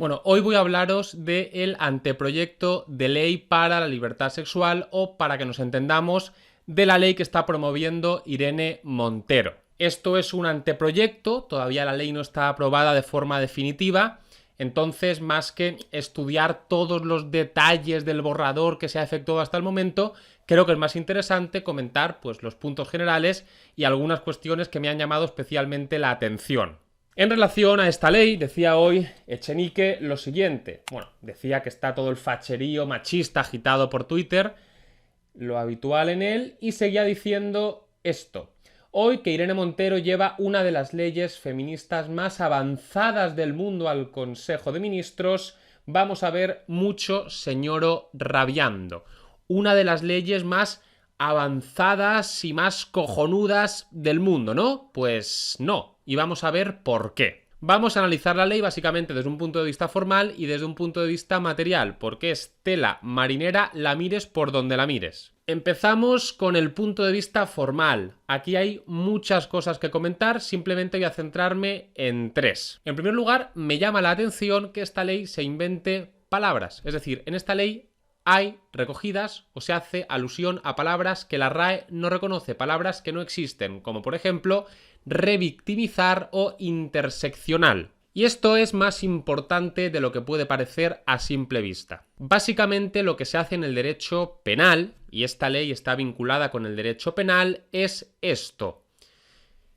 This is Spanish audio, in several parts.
Bueno, hoy voy a hablaros del anteproyecto de ley para la libertad sexual o, para que nos entendamos, de la ley que está promoviendo Irene Montero. Esto es un anteproyecto, todavía la ley no está aprobada de forma definitiva, entonces más que estudiar todos los detalles del borrador que se ha efectuado hasta el momento, creo que es más interesante comentar los puntos generales y algunas cuestiones que me han llamado especialmente la atención. En relación a esta ley, decía hoy Echenique lo siguiente. Bueno, decía que está todo el facherío machista agitado por Twitter, lo habitual en él, y seguía diciendo esto. Hoy que Irene Montero lleva una de las leyes feministas más avanzadas del mundo al Consejo de Ministros, vamos a ver mucho señoro rabiando. Una de las leyes más avanzadas y más cojonudas del mundo, ¿no? Pues no. Y vamos a ver por qué. Vamos a analizar la ley básicamente desde un punto de vista formal y desde un punto de vista material, porque es tela marinera, la mires por donde la mires. Empezamos con el punto de vista formal. Aquí hay muchas cosas que comentar, simplemente voy a centrarme en tres. En primer lugar, me llama la atención que esta ley se invente palabras. Es decir, en esta ley hay recogidas o se hace alusión a palabras que la RAE no reconoce, palabras que no existen, como por ejemplo revictimizar o interseccional. Y esto es más importante de lo que puede parecer a simple vista. Básicamente lo que se hace en el derecho penal, y esta ley está vinculada con el derecho penal, es esto.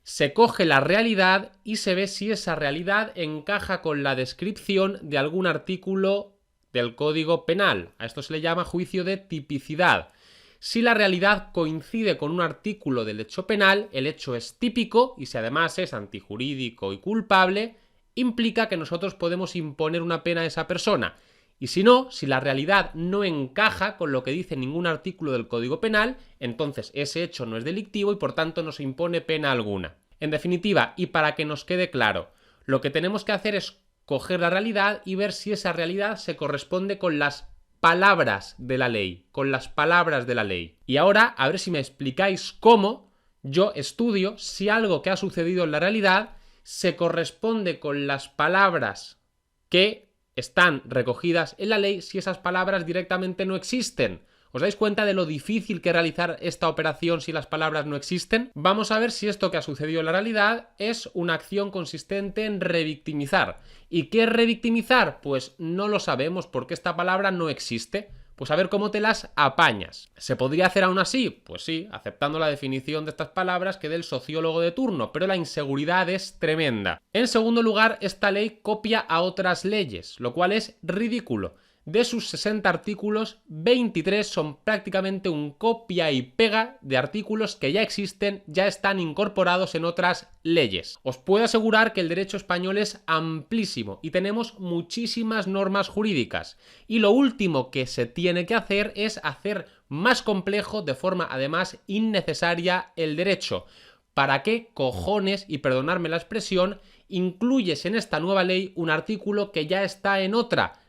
Se coge la realidad y se ve si esa realidad encaja con la descripción de algún artículo del Código Penal. A esto se le llama juicio de tipicidad. Si la realidad coincide con un artículo del hecho penal, el hecho es típico y si además es antijurídico y culpable, implica que nosotros podemos imponer una pena a esa persona. Y si no, si la realidad no encaja con lo que dice ningún artículo del Código Penal, entonces ese hecho no es delictivo y por tanto no se impone pena alguna. En definitiva, y para que nos quede claro, lo que tenemos que hacer es coger la realidad y ver si esa realidad se corresponde con las palabras de la ley, con las palabras de la ley. Y ahora, a ver si me explicáis cómo yo estudio si algo que ha sucedido en la realidad se corresponde con las palabras que están recogidas en la ley si esas palabras directamente no existen. ¿Os dais cuenta de lo difícil que es realizar esta operación si las palabras no existen? Vamos a ver si esto que ha sucedido en la realidad es una acción consistente en revictimizar. ¿Y qué es revictimizar? Pues no lo sabemos porque esta palabra no existe. Pues a ver cómo te las apañas. ¿Se podría hacer aún así? Pues sí, aceptando la definición de estas palabras que dé el sociólogo de turno, pero la inseguridad es tremenda. En segundo lugar, esta ley copia a otras leyes, lo cual es ridículo. De sus 60 artículos, 23 son prácticamente un copia y pega de artículos que ya existen, ya están incorporados en otras leyes. Os puedo asegurar que el derecho español es amplísimo y tenemos muchísimas normas jurídicas. Y lo último que se tiene que hacer es hacer más complejo, de forma además innecesaria, el derecho. ¿Para qué cojones, y perdonadme la expresión, incluyes en esta nueva ley un artículo que ya está en otra?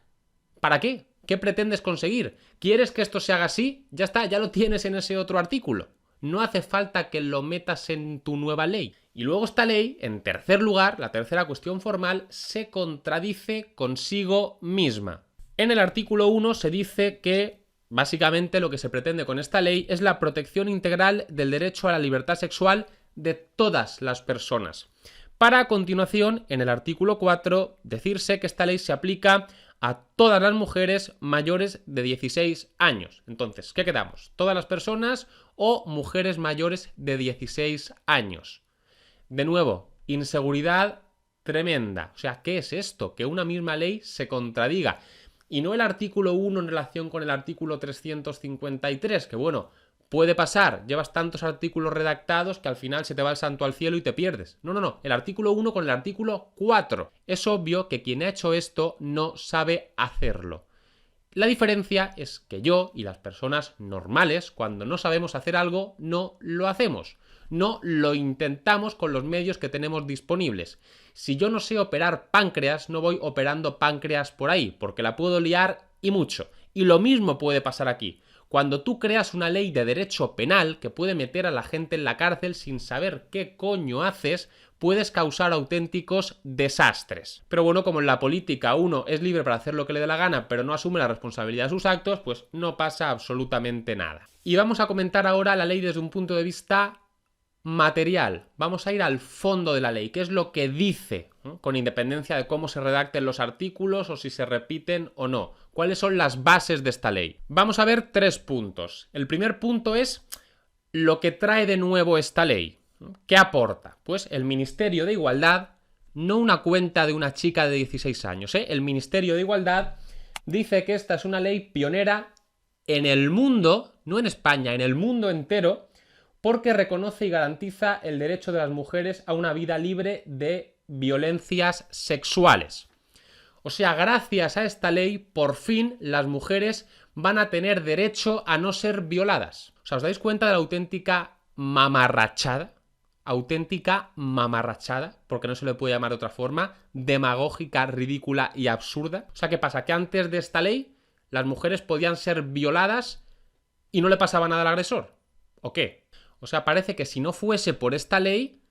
¿Para qué? ¿Qué pretendes conseguir? ¿Quieres que esto se haga así? Ya está, ya lo tienes en ese otro artículo. No hace falta que lo metas en tu nueva ley. Y luego esta ley, en tercer lugar, la tercera cuestión formal, se contradice consigo misma. En el artículo 1 se dice que básicamente lo que se pretende con esta ley es la protección integral del derecho a la libertad sexual de todas las personas. Para a continuación, en el artículo 4, decirse que esta ley se aplica a todas las mujeres mayores de 16 años. Entonces, ¿qué quedamos? ¿Todas las personas o mujeres mayores de 16 años? De nuevo, inseguridad tremenda. O sea, ¿qué es esto? Que una misma ley se contradiga. Y no el artículo 1 en relación con el artículo 353, que bueno, puede pasar, llevas tantos artículos redactados que al final se te va el santo al cielo y te pierdes. No, el artículo 1 con el artículo 4. Es obvio que quien ha hecho esto no sabe hacerlo. La diferencia es que yo y las personas normales, cuando no sabemos hacer algo, no lo hacemos. No lo intentamos con los medios que tenemos disponibles. Si yo no sé operar páncreas, no voy operando páncreas por ahí, porque la puedo liar y mucho. Y lo mismo puede pasar aquí. Cuando tú creas una ley de derecho penal que puede meter a la gente en la cárcel sin saber qué coño haces, puedes causar auténticos desastres. Pero bueno, como en la política uno es libre para hacer lo que le dé la gana, pero no asume la responsabilidad de sus actos, pues no pasa absolutamente nada. Y vamos a comentar ahora la ley desde un punto de vista material. Vamos a ir al fondo de la ley, qué es lo que dice, ¿no? Con independencia de cómo se redacten los artículos o si se repiten o no. ¿Cuáles son las bases de esta ley? Vamos a ver 3 puntos. El primer punto es lo que trae de nuevo esta ley. ¿Qué aporta? Pues el Ministerio de Igualdad, no una cuenta de una chica de 16 años, ¿eh? El Ministerio de Igualdad dice que esta es una ley pionera en el mundo, no en España, en el mundo entero, porque reconoce y garantiza el derecho de las mujeres a una vida libre de violencias sexuales. O sea, gracias a esta ley, por fin las mujeres van a tener derecho a no ser violadas. O sea, ¿os dais cuenta de la auténtica mamarrachada? Auténtica mamarrachada, porque no se le puede llamar de otra forma, demagógica, ridícula y absurda. O sea, ¿qué pasa? Que antes de esta ley, las mujeres podían ser violadas y no le pasaba nada al agresor. ¿O qué? O sea, parece que si no fuese por esta ley,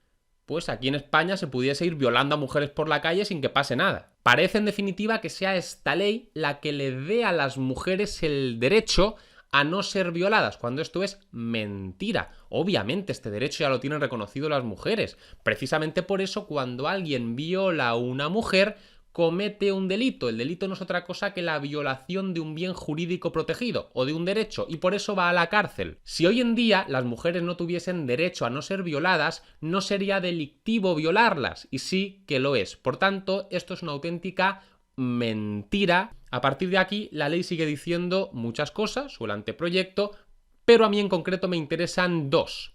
pues aquí en España se pudiese ir violando a mujeres por la calle sin que pase nada. Parece en definitiva que sea esta ley la que le dé a las mujeres el derecho a no ser violadas, cuando esto es mentira. Obviamente este derecho ya lo tienen reconocido las mujeres. Precisamente por eso cuando alguien viola a una mujer, comete un delito. El delito no es otra cosa que la violación de un bien jurídico protegido o de un derecho, y por eso va a la cárcel. Si hoy en día las mujeres no tuviesen derecho a no ser violadas, no sería delictivo violarlas, y sí que lo es. Por tanto, esto es una auténtica mentira. A partir de aquí, la ley sigue diciendo muchas cosas, o el anteproyecto, pero a mí en concreto me interesan 2.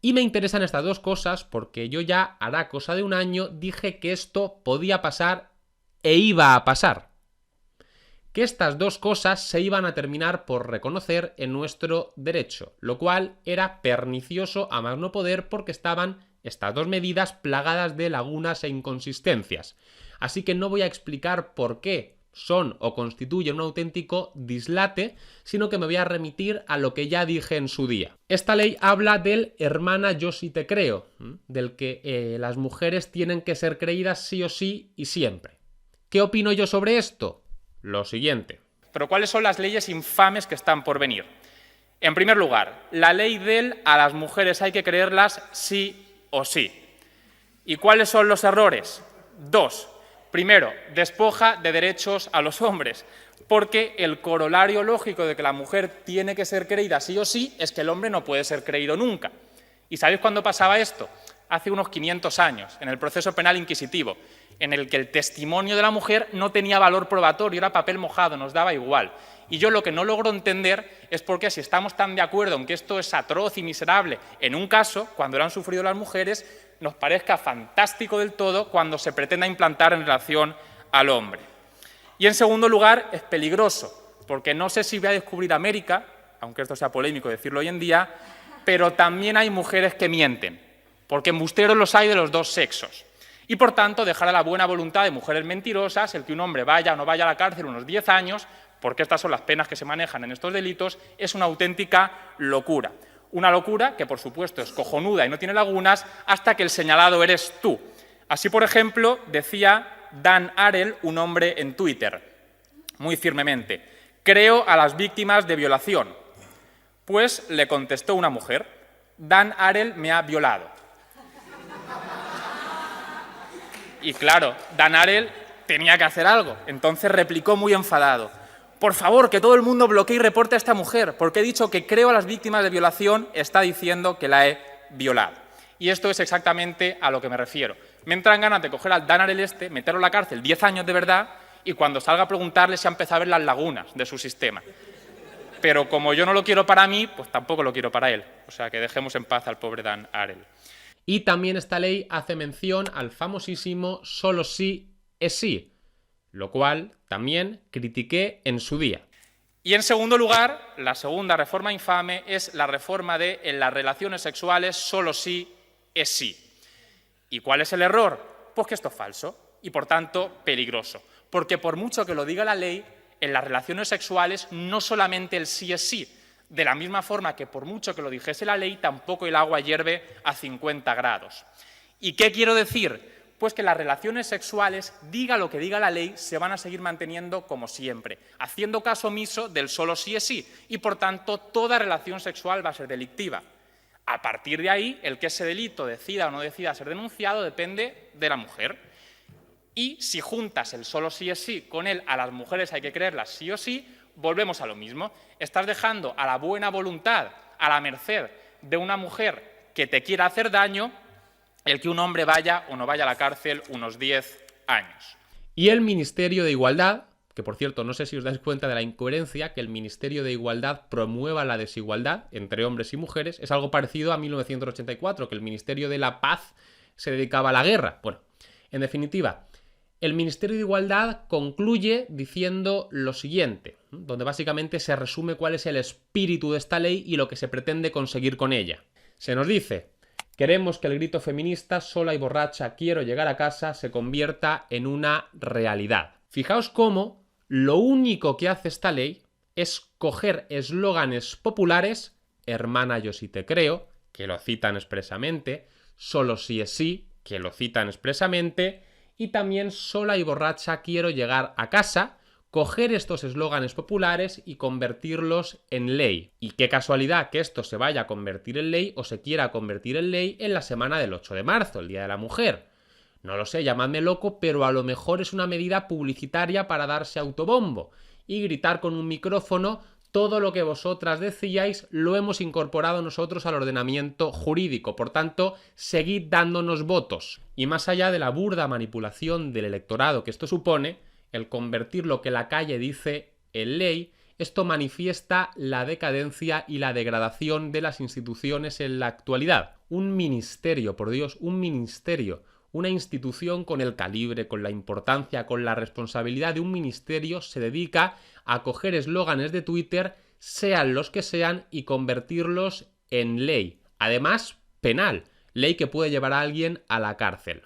Y me interesan estas 2 cosas porque yo ya hará cosa de un año dije que esto podía pasar e iba a pasar. Que estas 2 cosas se iban a terminar por reconocer en nuestro derecho, lo cual era pernicioso a más no poder porque estaban estas 2 medidas plagadas de lagunas e inconsistencias. Así que no voy a explicar por qué son o constituyen un auténtico dislate, sino que me voy a remitir a lo que ya dije en su día. Esta ley habla del hermana yo sí te creo, del que las mujeres tienen que ser creídas sí o sí y siempre. ¿Qué opino yo sobre esto? Lo siguiente. Pero ¿cuáles son las leyes infames que están por venir? En primer lugar, la ley del a las mujeres hay que creerlas sí o sí. ¿Y cuáles son los errores? 2. Primero, despoja de derechos a los hombres, porque el corolario lógico de que la mujer tiene que ser creída sí o sí es que el hombre no puede ser creído nunca. ¿Y sabéis cuándo pasaba esto? Hace unos 500 años, en el proceso penal inquisitivo, en el que el testimonio de la mujer no tenía valor probatorio, era papel mojado, nos daba igual. Y yo lo que no logro entender es por qué, si estamos tan de acuerdo en que esto es atroz y miserable en un caso, cuando lo han sufrido las mujeres, nos parezca fantástico del todo cuando se pretenda implantar en relación al hombre. Y en segundo lugar, es peligroso, porque no sé si voy a descubrir América, aunque esto sea polémico decirlo hoy en día, pero también hay mujeres que mienten, porque embusteros los hay de los 2 sexos. Y, por tanto, dejar a la buena voluntad de mujeres mentirosas el que un hombre vaya o no vaya a la cárcel unos 10 años, porque estas son las penas que se manejan en estos delitos, es una auténtica locura. Una locura que, por supuesto, es cojonuda y no tiene lagunas hasta que el señalado eres tú. Así, por ejemplo, decía Dan Ariely, un hombre en Twitter, muy firmemente: creo a las víctimas de violación. Pues le contestó una mujer: Dan Ariely me ha violado. Y claro, Dan Ariely tenía que hacer algo, entonces replicó muy enfadado: por favor, que todo el mundo bloquee y reporte a esta mujer, porque he dicho que creo a las víctimas de violación, está diciendo que la he violado. Y esto es exactamente a lo que me refiero. Me entran ganas de coger al Dan Ariely meterlo en la cárcel 10 años de verdad, y cuando salga a preguntarle se ha empezado a ver las lagunas de su sistema. Pero como yo no lo quiero para mí, pues tampoco lo quiero para él. O sea, que dejemos en paz al pobre Dan Ariely. Y también esta ley hace mención al famosísimo solo sí es sí, lo cual también critiqué en su día. Y en segundo lugar, la segunda reforma infame es la reforma de en las relaciones sexuales solo sí es sí. ¿Y cuál es el error? Pues que esto es falso y, por tanto, peligroso. Porque por mucho que lo diga la ley, en las relaciones sexuales no solamente el sí es sí. De la misma forma que por mucho que lo dijese la ley, tampoco el agua hierve a 50 grados. ¿Y qué quiero decir? Pues que las relaciones sexuales, diga lo que diga la ley, se van a seguir manteniendo como siempre, haciendo caso omiso del solo sí es sí, y por tanto toda relación sexual va a ser delictiva. A partir de ahí, el que ese delito decida o no decida ser denunciado depende de la mujer. Y si juntas el solo sí es sí con el a las mujeres hay que creerlas sí o sí, volvemos a lo mismo. Estás dejando a la buena voluntad, a la merced de una mujer que te quiera hacer daño, el que un hombre vaya o no vaya a la cárcel unos 10 años. Y el Ministerio de Igualdad, que por cierto no sé si os dais cuenta de la incoherencia, que el Ministerio de Igualdad promueva la desigualdad entre hombres y mujeres, es algo parecido a 1984, que el Ministerio de la Paz se dedicaba a la guerra. Bueno, en definitiva, el Ministerio de Igualdad concluye diciendo lo siguiente, donde básicamente se resume cuál es el espíritu de esta ley y lo que se pretende conseguir con ella. Se nos dice: queremos que el grito feminista sola y borracha quiero llegar a casa se convierta en una realidad. Fijaos cómo lo único que hace esta ley es coger eslóganes populares, hermana yo sí te creo, que lo citan expresamente, solo sí es sí, que lo citan expresamente, y también sola y borracha quiero llegar a casa, coger estos eslóganes populares y convertirlos en ley. Y qué casualidad que esto se vaya a convertir en ley o se quiera convertir en ley en la semana del 8 de marzo, el Día de la Mujer. No lo sé, llamadme loco, pero a lo mejor es una medida publicitaria para darse autobombo y gritar con un micrófono: todo lo que vosotras decíais lo hemos incorporado nosotros al ordenamiento jurídico, por tanto, seguid dándonos votos. Y más allá de la burda manipulación del electorado que esto supone, el convertir lo que la calle dice en ley, esto manifiesta la decadencia y la degradación de las instituciones en la actualidad. Un ministerio, por Dios, un ministerio, una institución con el calibre, con la importancia, con la responsabilidad de un ministerio se dedica a coger eslóganes de Twitter, sean los que sean, y convertirlos en ley. Además, penal, ley que puede llevar a alguien a la cárcel.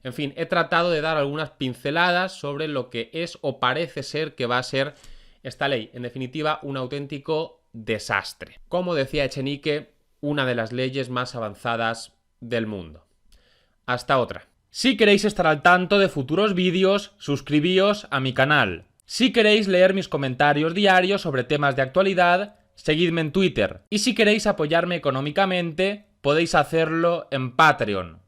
En fin, he tratado de dar algunas pinceladas sobre lo que es o parece ser que va a ser esta ley. En definitiva, un auténtico desastre. Como decía Echenique, una de las leyes más avanzadas del mundo. Hasta otra. Si queréis estar al tanto de futuros vídeos, suscribíos a mi canal. Si queréis leer mis comentarios diarios sobre temas de actualidad, seguidme en Twitter. Y si queréis apoyarme económicamente, podéis hacerlo en Patreon.